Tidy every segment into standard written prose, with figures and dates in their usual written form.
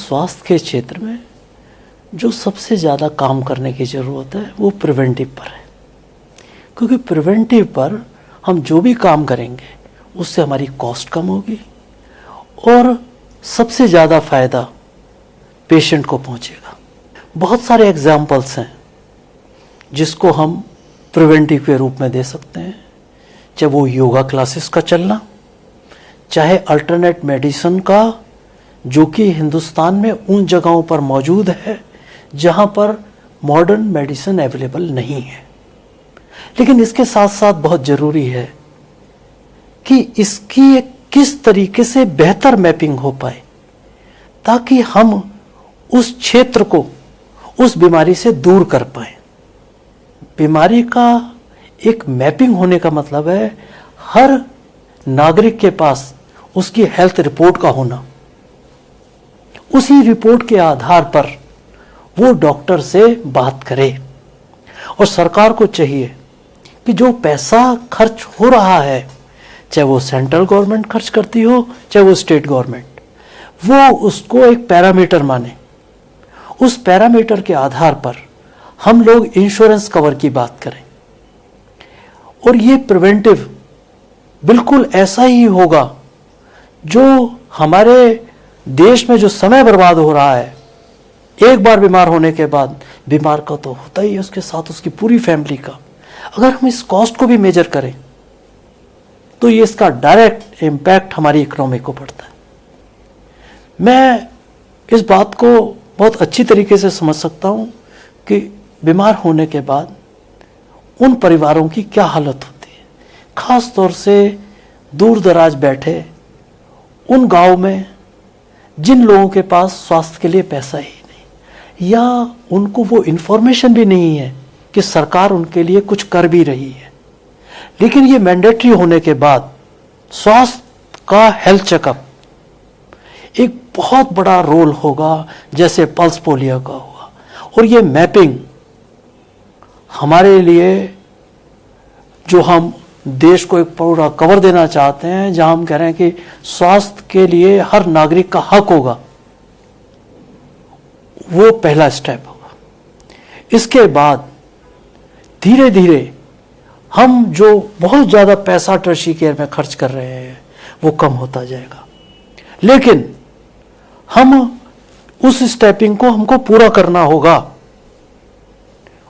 स्वास्थ्य के क्षेत्र में जो सबसे ज़्यादा काम करने की ज़रूरत है वो प्रिवेंटिव पर है, क्योंकि प्रिवेंटिव पर हम जो भी काम करेंगे उससे हमारी कॉस्ट कम होगी और सबसे ज़्यादा फ़ायदा पेशेंट को पहुंचेगा। बहुत सारे एग्जाम्पल्स हैं जिसको हम प्रिवेंटिव के रूप में दे सकते हैं, चाहे वो योगा क्लासेस का चलना, चाहे अल्टरनेट मेडिसिन का, जो कि हिंदुस्तान में उन जगहों पर मौजूद है जहां पर मॉडर्न मेडिसिन अवेलेबल नहीं है। लेकिन इसके साथ साथ बहुत ज़रूरी है कि इसकी किस तरीके से बेहतर मैपिंग हो पाए ताकि हम उस क्षेत्र को उस बीमारी से दूर कर पाए। बीमारी का एक मैपिंग होने का मतलब है हर नागरिक के पास उसकी हेल्थ रिपोर्ट का होना, उसी रिपोर्ट के आधार पर वो डॉक्टर से बात करे। और सरकार को चाहिए कि जो पैसा खर्च हो रहा है, चाहे वो सेंट्रल गवर्नमेंट खर्च करती हो चाहे वो स्टेट गवर्नमेंट, वो उसको एक पैरामीटर माने। उस पैरामीटर के आधार पर हम लोग इंश्योरेंस कवर की बात करें और ये प्रिवेंटिव बिल्कुल ऐसा ही होगा जो हमारे देश में जो समय बर्बाद हो रहा है एक बार बीमार होने के बाद, बीमार का तो होता ही है, उसके साथ उसकी पूरी फैमिली का। अगर हम इस कॉस्ट को भी मेजर करें तो ये इसका डायरेक्ट इम्पैक्ट हमारी इकोनॉमी को पड़ता है। मैं इस बात को बहुत अच्छी तरीके से समझ सकता हूं कि बीमार होने के बाद उन परिवारों की क्या हालत होती है, खास तौर से दूर दराज बैठे उन गांव में जिन लोगों के पास स्वास्थ्य के लिए पैसा ही नहीं, या उनको वो इन्फॉर्मेशन भी नहीं है कि सरकार उनके लिए कुछ कर भी रही है। लेकिन ये मैंडेटरी होने के बाद स्वास्थ्य का हेल्थ चेकअप एक बहुत बड़ा रोल होगा, जैसे पल्स पोलियो का हुआ। और ये मैपिंग हमारे लिए, जो हम देश को एक पूरा कवर देना चाहते हैं, जहां हम कह रहे हैं कि स्वास्थ्य के लिए हर नागरिक का हक होगा, वो पहला स्टेप होगा। इसके बाद धीरे धीरे हम जो बहुत ज़्यादा पैसा टर्शियरी केयर में खर्च कर रहे हैं वो कम होता जाएगा। लेकिन हम उस स्टेपिंग को हमको पूरा करना होगा।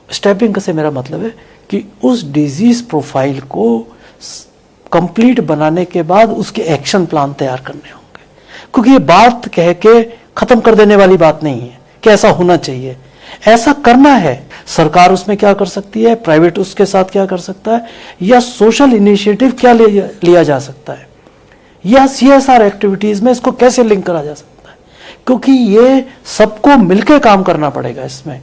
स्टेपिंग से मेरा मतलब है कि उस डिजीज प्रोफाइल को कंप्लीट बनाने के बाद उसके एक्शन प्लान तैयार करने होंगे, क्योंकि ये बात कह के खत्म कर देने वाली बात नहीं है कि ऐसा होना चाहिए। ऐसा करना है, सरकार उसमें क्या कर सकती है, प्राइवेट उसके साथ क्या कर सकता है, या सोशल इनिशिएटिव क्या लिया जा सकता है, या CSR एक्टिविटीज में इसको कैसे लिंक करा जा सकता है, क्योंकि ये सबको मिलकर काम करना पड़ेगा इसमें।